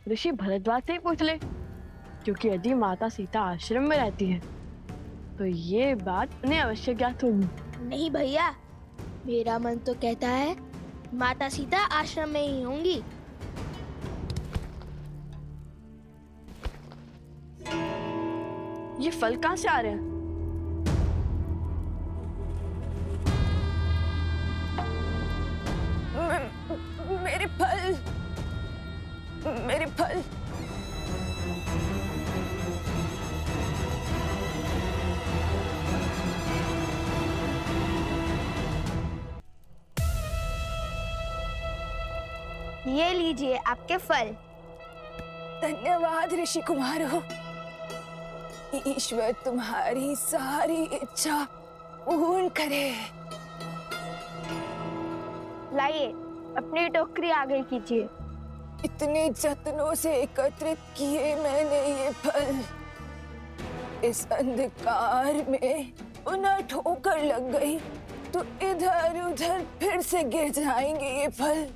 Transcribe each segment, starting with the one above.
ऋषि भरद्वाज से ही पूछ ले, क्योंकि यदि माता सीता आश्रम में रहती है तो ये बात उन्हें अवश्य ज्ञात होगी। नहीं भैया, मेरा मन तो कहता है माता सीता आश्रम में ही होंगी। ये फल कहाँ से आ रहे हैं? मेरे फल, मेरे फल। ये लीजिए आपके फल। धन्यवाद ऋषि कुमारो। ईश्वर तुम्हारी सारी इच्छा पूर्ण करे। लाइए, अपनी टोकरी आगे कीजिए। इतने जतनों से एकत्रित किए मैंने ये फल, इस अंधकार में उन्हें ठोकर लग गई तो इधर उधर फिर से गिर जाएंगे ये फल।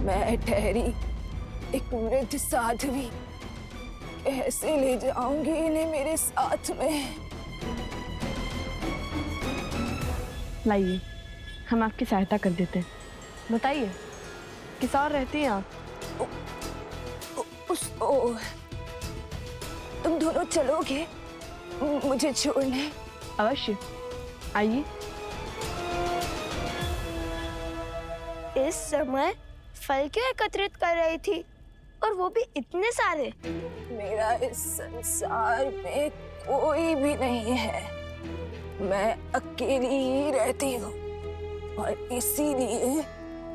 मैं ठहरी एक वृद्ध साध्वी, कैसे ले जाऊंगी इन्हें मेरे साथ में? लाइए, हम आपकी सहायता कर देते हैं। बताइए, किस और रहती हैं आप? तुम दोनों चलोगे मुझे छोड़ने? अवश्य, आइए। इस समय फल क्यों एकत्रित कर रही थी, और वो भी इतने सारे? मेरा इस संसार में कोई भी नहीं है, मैं अकेली ही रहती हूँ और इसीलिए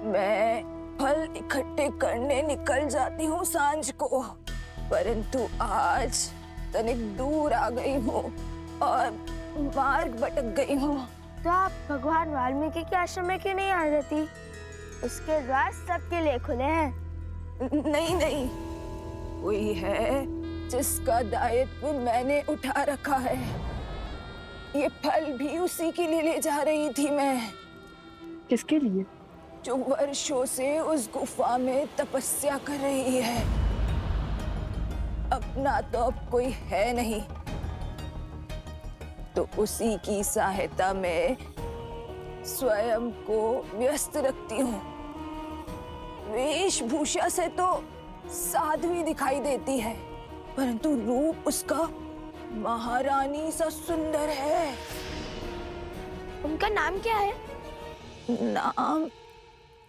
मैं फल इकट्ठे करने निकल जाती हूँ सांझ को। परंतु आज तनिक दूर आ गई हूँ और मार्ग भटक गई हूँ। तो आप भगवान वाल्मीकि के आश्रम में क्यों नहीं आ जाती? उसके द्वार सबके लिए खुले हैं। नहीं नहीं, कोई है जिसका दायित्व मैंने उठा रखा है। ये फल भी उसी के लिए ले जा रही थी मैं। किसके लिए? जो वर्षों से उस गुफा में तपस्या कर रही है। अपना तो अब कोई है नहीं, तो उसी की सहायता में स्वयं को व्यस्त रखती हूँ। वेशभूषा से तो साध्वी दिखाई देती है, परंतु रूप उसका महारानी सा सुंदर है। उनका नाम क्या है?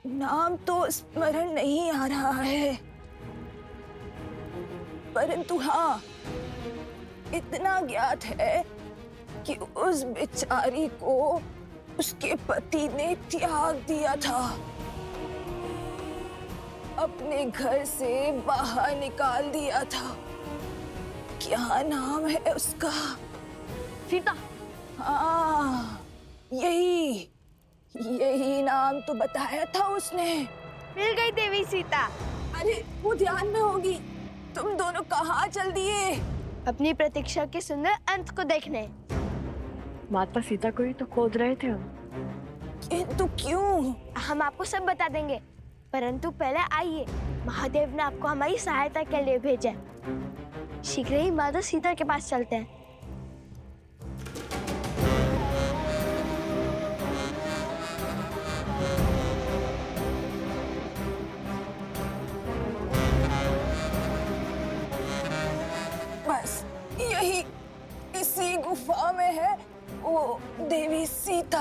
नाम तो स्मरण नहीं आ रहा है, परंतु हाँ, इतना ज्ञात है कि उस बेचारी को उसके पति ने त्याग दिया था, अपने घर से बाहर निकाल दिया था। क्या नाम है उसका? सीता। हाँ, यही नाम तो बताया था उसने। मिल गई देवी सीता। अरे वो ध्यान में होगी। तुम दोनों कहाँ चल दिए? अपनी प्रतीक्षा के सुंदर अंत को देखने। माता सीता को ही तो खोज रहे थे हम। किंतु क्यों? हम आपको सब बता देंगे, परंतु पहले आइए, महादेव ने आपको हमारी सहायता के लिए भेजा है। शीघ्र ही माता सीता के पास चलते हैं। बस यही इसी गुफा में है वो देवी सीता।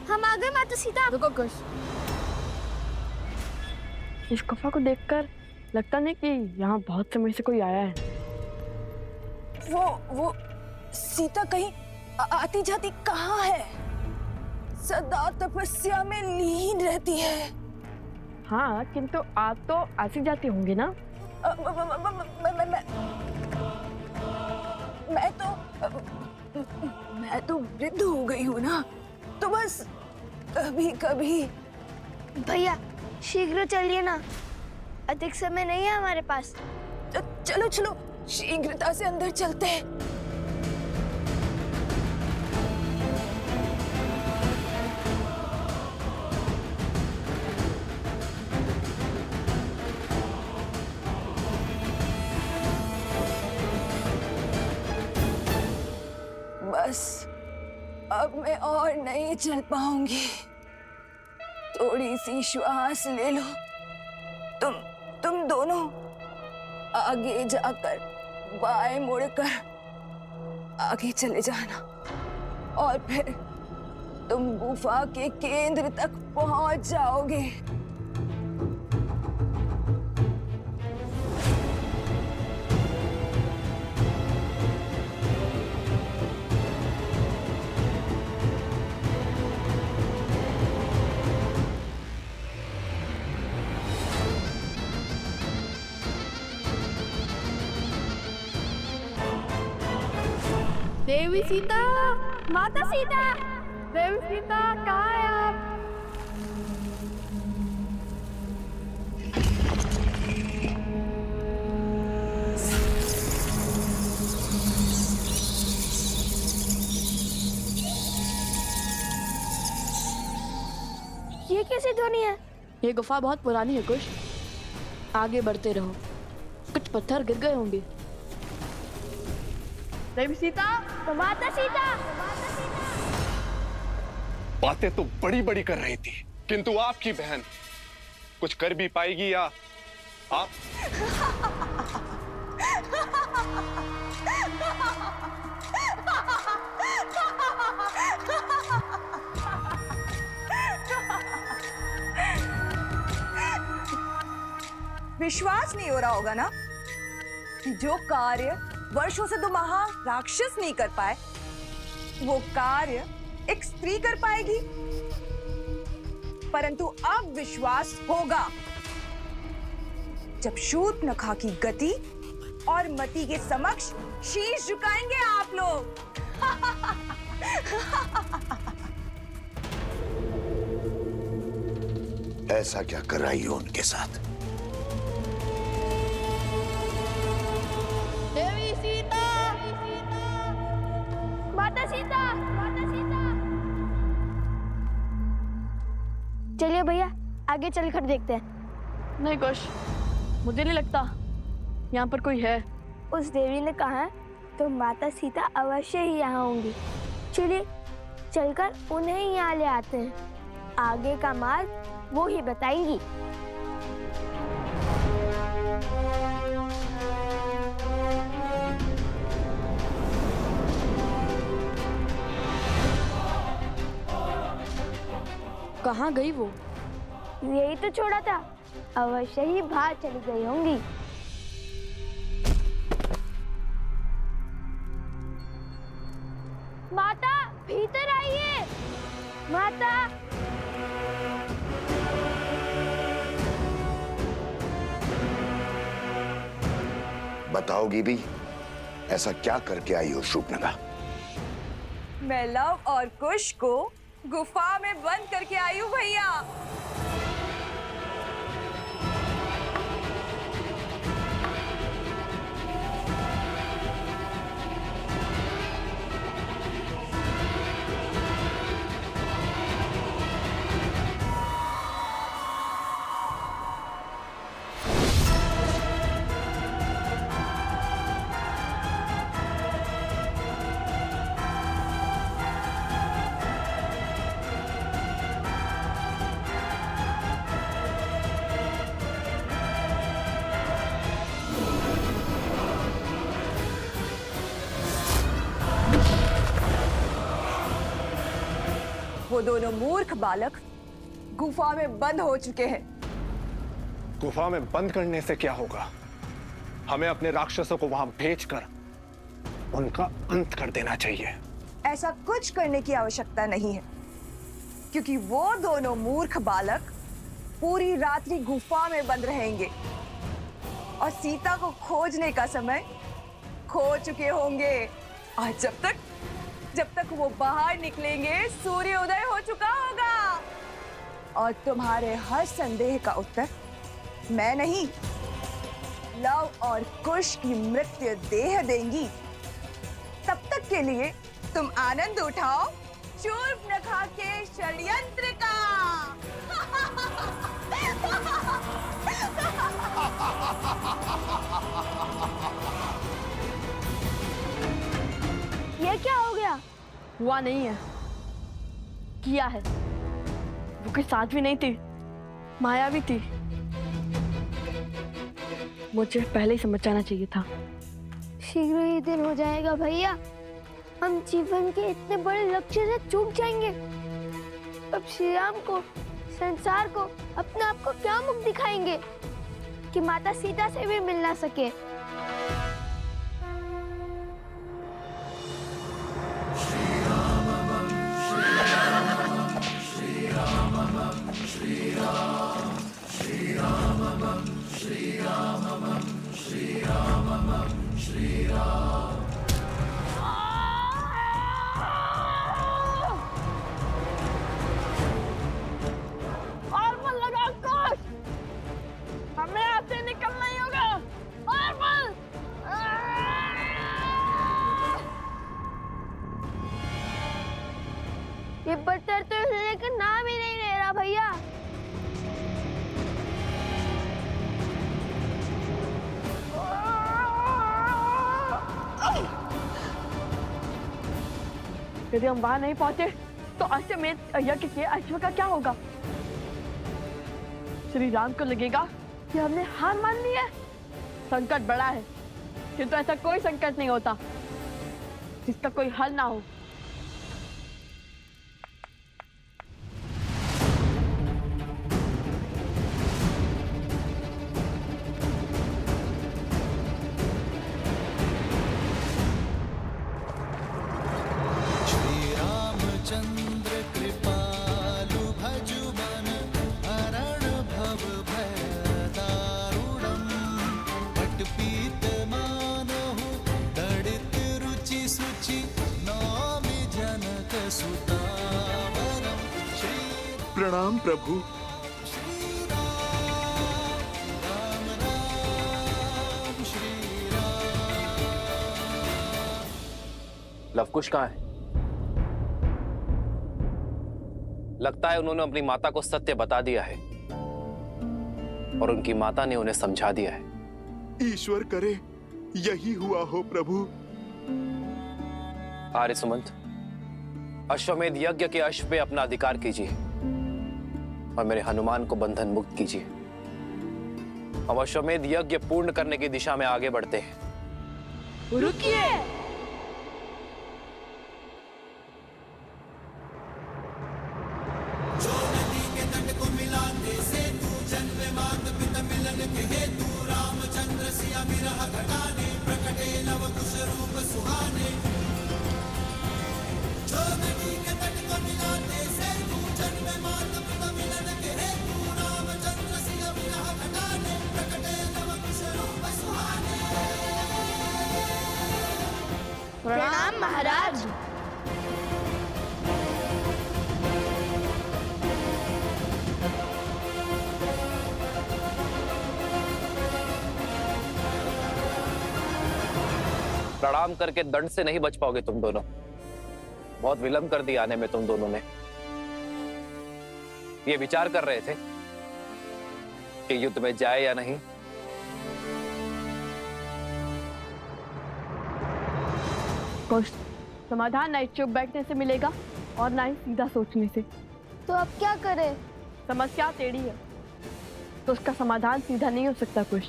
हम आ गए माता सीता। रुको कुछ। इस गुफा को देखकर लगता नहीं कि यहाँ बहुत समय से कोई आया है। वो सीता कहीं आती जाती कहाँ है? सदा तपस्या में लीन रहती है। हाँ, किंतु आप तो आती जाती होंगी ना? मैं तो वृद्ध हो गई हूँ ना, तो बस कभी कभी। भैया शीघ्र चलिए ना, अधिक समय नहीं है हमारे पास। चलो चलो, शीघ्रता से अंदर चलते हैं। बस अब मैं और नहीं चल पाऊंगी। थोड़ी सी श्वास ले लो। तुम दोनों आगे जाकर बाएं मुड़कर आगे चले जाना और फिर तुम गुफा के केंद्र तक पहुंच जाओगे। देवी सीता, माता सीता, देवी सीता कहाँ है आप? ये कैसी ध्वनि है? ये गुफा बहुत पुरानी है कुश। आगे बढ़ते रहो, कुछ पत्थर गिर गए होंगे। देवी सीता, माता सीता, बातें तो बड़ी बड़ी कर रही थी, किंतु आपकी बहन कुछ कर भी पाएगी या आप? विश्वास नहीं हो रहा होगा ना कि जो कार्य वर्षों से 2 महाराक्षस नहीं कर पाए, वो कार्य एक स्त्री कर पाएगी। परंतु अब विश्वास होगा जब शूर्पणखा की गति और मति के समक्ष शीश झुकाएंगे आप लोग। ऐसा क्या कर रही हो उनके साथ? देवी सीता, माता सीता, माता सीता। चलिए भैया, आगे चलकर देखते हैं। नहीं कुश, मुझे नहीं लगता यहाँ पर कोई है। उस देवी ने कहा तो माता सीता अवश्य ही यहाँ होंगी। चलिए चलकर उन्हें ही यहाँ ले आते हैं। आगे का मार्ग वो ही बताएंगी। कहाँ गई वो? यही तो छोड़ा था, अवश्य ही बाहर चली गई होंगी। माता, भीतर आइए। माता, बताओगी भी? ऐसा क्या करके आई हो शूर्पणखा? मैं लव और कुश को गुफा में बंद करके आई हूँ भैया। वो दोनों मूर्ख बालक गुफा में बंद हो चुके हैं। गुफा में बंद करने से क्या होगा? हमें अपने राक्षसों को वहां भेजकर उनका अंत कर देना चाहिए। ऐसा कुछ करने की आवश्यकता नहीं है, क्योंकि वो दोनों मूर्ख बालक पूरी रात्रि गुफा में बंद रहेंगे और सीता को खोजने का समय खो चुके होंगे। और जब तक वो बाहर निकलेंगे, सूर्योदय हो चुका होगा। और तुम्हारे हर संदेह का उत्तर मैं नहीं, लव और कुश की मृत्यु देह देंगी। तब तक के लिए तुम आनंद उठाओ शूर्पणखा के षड्यंत्र का। ये क्या हो गया? हुआ नहीं है, किया है। वो के साथ भी नहीं थी, माया भी थी। मुझे पहले ही समझ जाना चाहिए था। शीघ्र ही दिन हो जाएगा भैया, हम जीवन के इतने बड़े लक्ष्य से चूक जाएंगे। अब श्री राम को, संसार को, अपने आप को क्या मुख दिखाएंगे कि माता सीता से भी मिल ना सके। और मन लगा कुछ, हमें यहाँ से निकलना ही होगा। और मन ये बटर तो हिलने का नाम ही नहीं ले रहा भैया। यदि हम वहां नहीं पहुंचे तो अश्वमेध यज्ञ के अश्व का क्या होगा? श्री राम को लगेगा कि हमने हार मान ली है। संकट बड़ा है, किंतु ऐसा कोई संकट नहीं होता जिसका कोई हल ना हो। चंद्र कृपालु भजुमन हरण भव भय दारुणम पटपीत मानहु दड़ित रुचि सुचि नौमि जनक सुतावरम। प्रणाम प्रभु। श्री राम राम श्री राम। लवकुश कहाँ है? लगता है उन्होंने अपनी माता को सत्य बता दिया है और उनकी माता ने उन्हें समझा दिया है। ईश्वर करे यही हुआ हो प्रभु। आर्य सुमंत, अश्वमेध यज्ञ के अश्व पे अपना अधिकार कीजिए और मेरे हनुमान को बंधन मुक्त कीजिए। हम अश्वमेध यज्ञ पूर्ण करने की दिशा में आगे बढ़ते हैं। रुकिए, प्रणाम महाराज। प्रणाम करके दंड से नहीं बच पाओगे तुम दोनों। बहुत विलंब कर दिया आने में तुम दोनों ने। ये विचार कर रहे थे कि युद्ध में जाए या नहीं। कुछ समाधान ना ही चुप बैठने से मिलेगा और ना ही सीधा सोचने से। तो अब क्या करें? समस्या टेढ़ी है तो उसका समाधान सीधा नहीं हो सकता। कुछ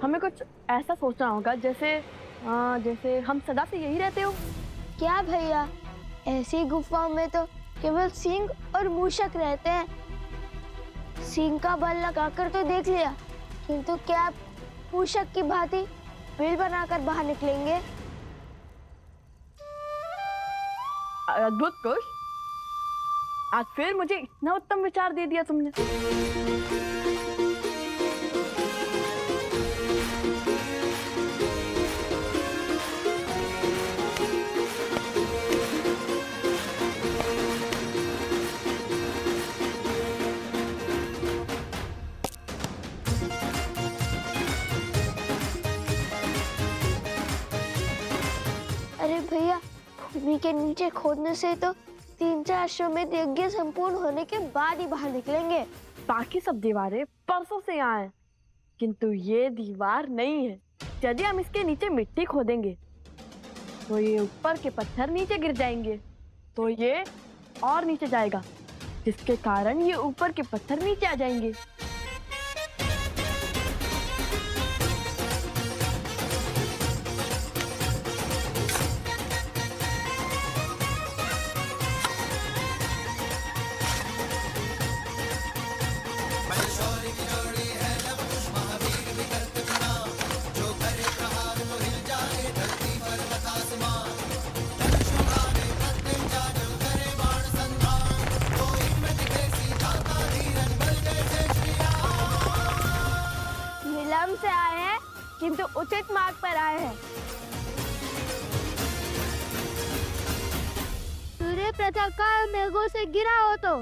हमें कुछ ऐसा सोचना होगा जैसे हम सदा से यही रहते हो। क्या भैया, ऐसी गुफाओं में तो केवल सिंह और मूषक रहते हैं। सिंह का बल लगाकर तो देख लिया, किंतु क्या आप मूषक की भांति बिल बनाकर बाहर निकलेंगे? अद्भुत कुश, आज फिर मुझे इतना उत्तम विचार दे दिया तुमने। अरे भैया, भूमि के नीचे खोदने से तो 3-4 अश्वमेध यज्ञ संपूर्ण होने के बाद ही बाहर निकलेंगे। बाकी सब दीवारें परसों से यहाँ हैं, किंतु ये दीवार नहीं है। यदि हम इसके नीचे मिट्टी खोदेंगे तो ये ऊपर के पत्थर नीचे गिर जाएंगे, तो ये और नीचे जाएगा, जिसके कारण ये ऊपर के पत्थर नीचे आ जाएंगे। विलंब से आए हैं किंतु उचित मार्ग पर आए हैं। सूर्य प्रातःकाल मेघों से गिरा हो तो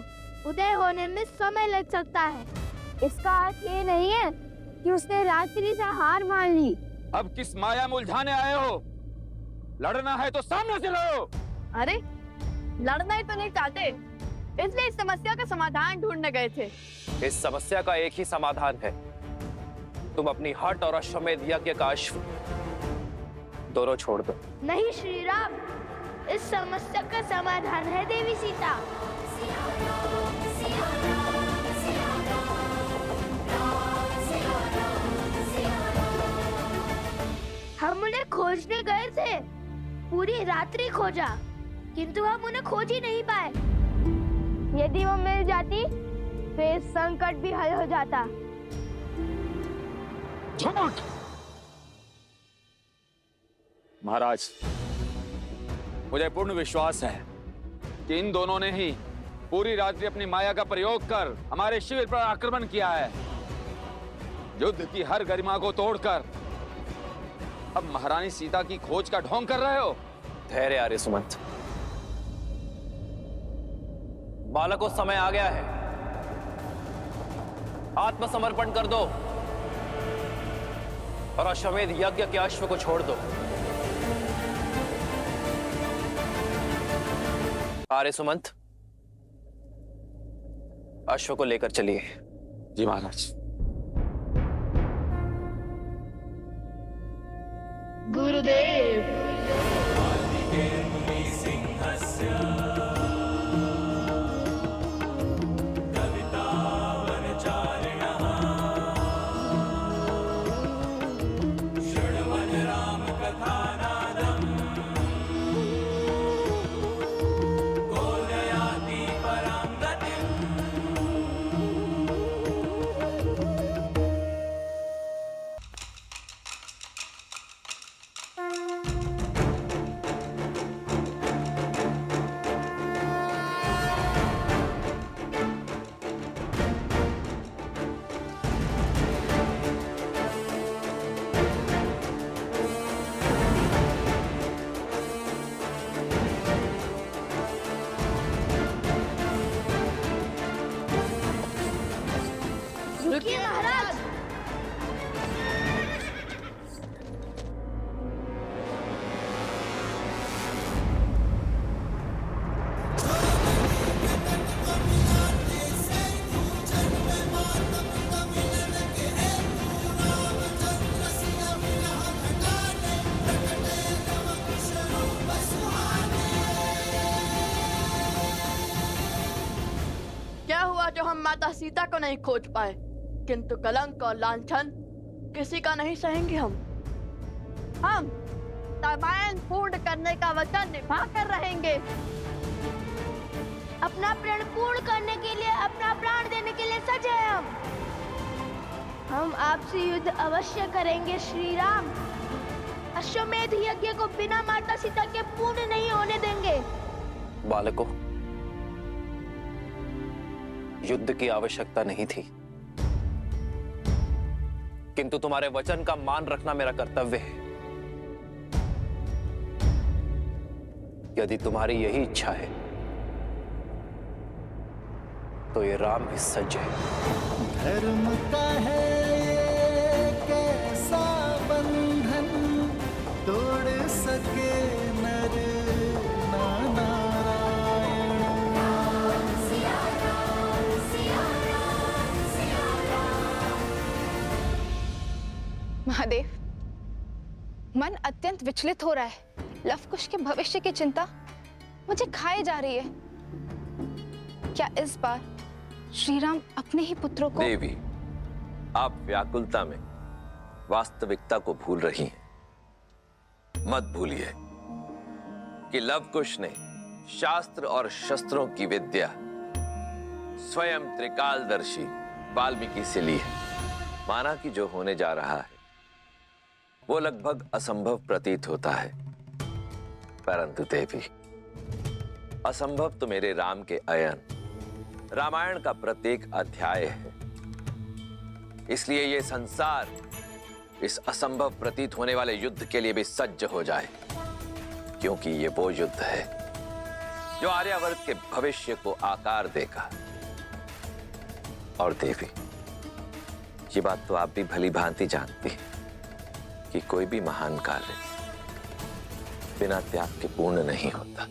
उदय होने में समय लग सकता है। इसका अर्थ ये नहीं है कि उसने रात्रि से हार मान ली। अब किस माया में उलझाने आए हो? लड़ना है तो सामने से लड़ो। अरे लड़ना ही तो नहीं चाहते, इसलिए इस समस्या का समाधान ढूंढने गए थे। इस समस्या का एक ही समाधान है, तुम अपनी हट और अश्वमेध यज्ञ का अश्व दोनों छोड़ दो। नहीं श्री राम, इस समस्या का समाधान है देवी सीता। हम उन्हें खोजने गए थे, पूरी रात्रि खोजा, किंतु हम उन्हें खोज ही नहीं पाए। यदि वो मिल जाती तो ये संकट भी हल हो जाता। झूठ! महाराज, मुझे पूर्ण विश्वास है कि इन दोनों ने ही पूरी रात्रि अपनी माया का प्रयोग कर हमारे शिविर पर आक्रमण किया है। युद्ध की हर गरिमा को तोड़कर अब महारानी सीता की खोज का ढोंग कर रहे हो। धैर्य आर्य सुमंत, बालकों समय आ गया है, आत्मसमर्पण कर दो और अश्वमेध यज्ञ के अश्व को छोड़ दो। आर्य सुमंत, अश्व को लेकर चलिए। जी महाराज। गुरुदेव। रुकिए महाराज। क्या हुआ जो हम माता सीता को नहीं खोज पाए, किंतु कलंक और लांछन किसी का नहीं सहेंगे। हम रामायण पूर्ण करने का वचन निभा कर रहेंगे। अपना प्रण पूर्ण करने के लिए, अपना प्राण देने के लिए सजे हैं हम आपसे युद्ध अवश्य करेंगे श्री राम। अश्वमेध यज्ञ को बिना माता सीता के पूर्ण नहीं होने देंगे। बालकों, युद्ध की आवश्यकता नहीं थी, किंतु तुम्हारे वचन का मान रखना मेरा कर्तव्य है। यदि तुम्हारी यही इच्छा है तो ये राम भी सज्ज है। धर्म का है ये कैसा बंधन, तोड़ सके नर ना नारायण। महादेव, मन अत्यंत विचलित हो रहा है, लवकुश के भविष्य की चिंता मुझे खाए जा रही है। क्या इस बार श्री राम अपने ही पुत्रों को? देवी, आप व्याकुलता में वास्तविकता को भूल रही हैं। मत भूलिए कि लवकुश ने शास्त्र और शस्त्रों की विद्या स्वयं त्रिकालदर्शी वाल्मीकि से ली है। माना कि जो होने जा रहा है वो लगभग असंभव प्रतीत होता है, परंतु देवी, असंभव तो मेरे राम के अयन रामायण का प्रत्येक अध्याय है। इसलिए ये संसार इस असंभव प्रतीत होने वाले युद्ध के लिए भी सज्ज हो जाए, क्योंकि ये वो युद्ध है जो आर्यावर्त के भविष्य को आकार देगा। और देवी, ये बात तो आप भी भली भांति जानती हैं कि कोई भी महान कार्य बिना त्याग के पूर्ण नहीं होता।